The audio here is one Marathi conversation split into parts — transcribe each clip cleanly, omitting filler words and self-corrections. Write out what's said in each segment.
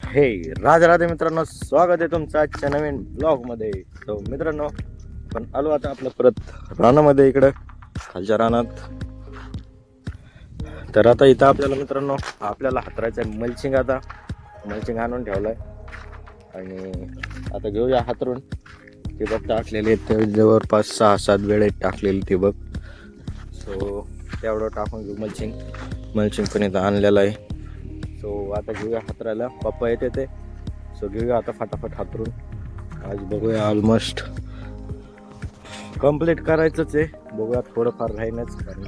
हे राधे राधे मित्रांनो, स्वागत आहे तुमचं आजच्या नवीन ब्लॉगमध्ये. तो मित्रांनो, आपण आलो आता आपलं परत रानामध्ये, इकडं खालच्या रानात. तर आता इथं आपल्याला मित्रांनो हातरायचं आहे मल्चिंग. आता मल्चिंग आणून ठेवलं आहे आणि आता घेऊया हातरून. ठिबक टाकलेले आहेत ते जवळपास 6-7 वेळे टाकलेली ठिबक. सो तेवढं टाकून घेऊ मल्चिंग पण इथं आणलेलं आहे. सो आता घेऊया हातरायला. पप्पा येते ते. सो घेऊया आता फटाफट हातरून. आज बघूया, ऑलमोस्ट कंप्लीट करायचंच आहे. बघूया, थोडंफार राहीनच, कारण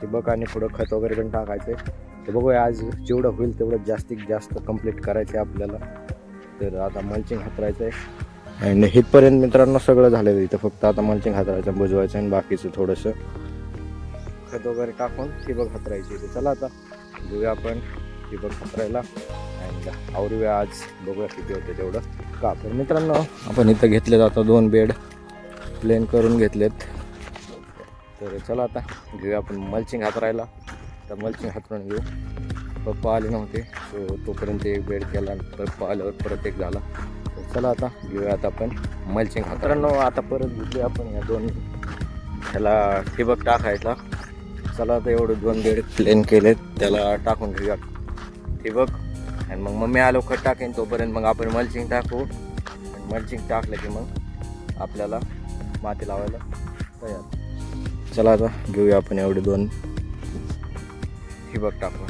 ठिबक आणि थोडं खत वगैरे पण टाकायचं आहे. तर बघूया आज जेवढं होईल तेवढं जास्तीत जास्त कंप्लीट करायचं आहे आपल्याला. तर आता मल्चिंग हातरायचं आहे आणि इथपर्यंत मित्रांनो सगळं झालेलं आहे. इथं फक्त आता मल्चिंग हातरायचं, बुजवायचं आणि बाकीचं थोडंसं खत वगैरे टाकून ठिबक हातरायची. तर चला आता घेऊया आपण ठिबक हातरायला आणि आवरूया. आज बघूया किती होते तेवढं का. तर मित्रांनो, आपण इथं घेतलेत आता 2 बेड प्लेन करून घेतलेत. तर चला आता घेऊया आपण मल्चिंग हातरायला. तर मल्चिंग हातरून घेऊ. पप्पा आले नव्हते, सो तोपर्यंत एक बेड केला. पप्पा आल्यावर परत एक झाला. तर चला आता घेऊया आता आपण मल्चिंग हातरायला. आता परत घेतले आपण या 2 ह्याला ठिबक टाकायला. चला आता एवढं 2 बेड प्लेन केलेत, त्याला टाकून घेऊया ठिबक. आणि मग मम्मी आलो खत टाकेन, तोपर्यंत मग आपण मल्चिंग टाकू. आणि मल्चिंग टाकलं की मग आपल्याला माती लावायला तयार. चला आता घेऊया आपण एवढे 2 ठिबक टाकू.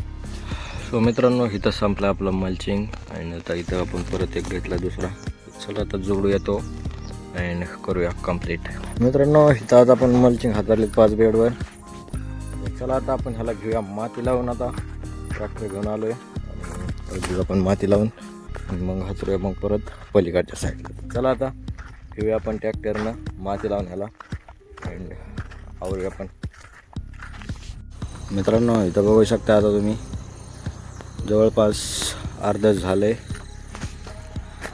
सो मित्रांनो, इथं संपलं आपलं मल्चिंग आणि आता इथं आपण परत एक घेतला दुसरा. चला आता जोडूया तो आणि करूया कंप्लीट. मित्रांनो, इथं आता आपण मल्चिंग हाताळले 5 बेडवर. चला आता आपण ह्याला घेऊया माती लावून. आता ट्रॅक्टर घेऊन आलो आहे आणि घेऊ आपण माती लावून आणि मग हातरूया मग परत पलीकडच्या साईडला. चला आता घेऊया आपण ट्रॅक्टरनं माती लावून ह्याला आणि आवरूया आपण. मित्रांनो, इथं बघू शकता आता तुम्ही जवळपास अर्धच झाले.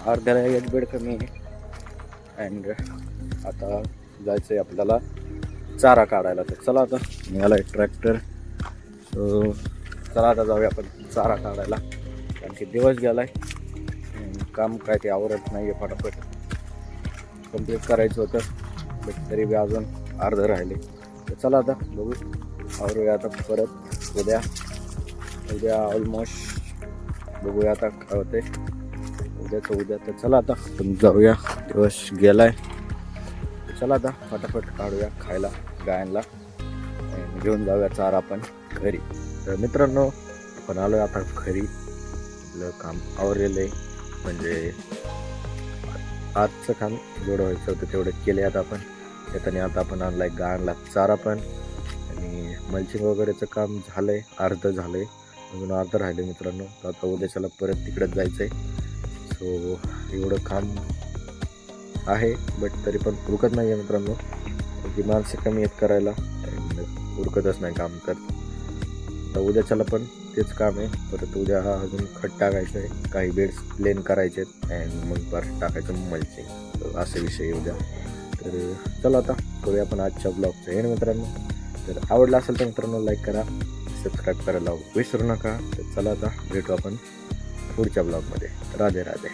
अर्ध्याला 1 बेड कमी आहे अँड आता जायचं आहे आपल्याला चारा काढायला. तर चला आता निघाला एक ट्रॅक्टर. सो चला आता जाऊया आपण चारा काढायला, कारण की दिवस गेला आहे. काम काय ते आवरत नाही आहे, फटाफट कंप्लीट करायचं होतं, बट तरी बी अजून अर्धं राहिले. तर चला आता बघू, आवरूया आता परत उद्या ऑलमोस्ट बघूया आता काय होते उद्या. तर चला आता आपण जाऊया, दिवस गेला आहे. चला आता फटाफट काढूया खायला गायांना आणि घेऊन जाऊया चारा आपण घरी. तर मित्रांनो, आपण आलो आता घरी. आपलं काम आवरलेलं आहे, म्हणजे आजचं काम जेवढं व्हायचं होतं तेवढं केले. आता आपण येताना आता आपण आणलाय गायांना चारा पण, आणि मल्चिंग वगैरेचं काम झालं आहे, अर्धं झालं आहे, अजून अर्धं राहिलं आहे मित्रांनो. तर आता उद्याच्याला परत तिकडंच जायचं आहे. सो एवढं काम आहे, बट तरी पण उरकत नाही आहे मित्रांनो. ती माणसं कमी आहेत करायला, उरकतच नाही काम. तर उद्याच्याला पण तेच काम आहे. परत उद्या अजून खत टाकायचं आहे, काही बेड्स प्लेन करायचे आहेत आणि मग परत टाकायचं मल्चिंग. तर असा विषय उद्या. तर चला आता करूया आपण आजच्या ब्लॉगचं एंड मित्रांनो. तर आवडला असेल तर मित्रांनो लाईक करा, सबस्क्राईब करायला विसरू नका. तर चला आता भेटू आपण पुढच्या ब्लॉगमध्ये. राधे राधे.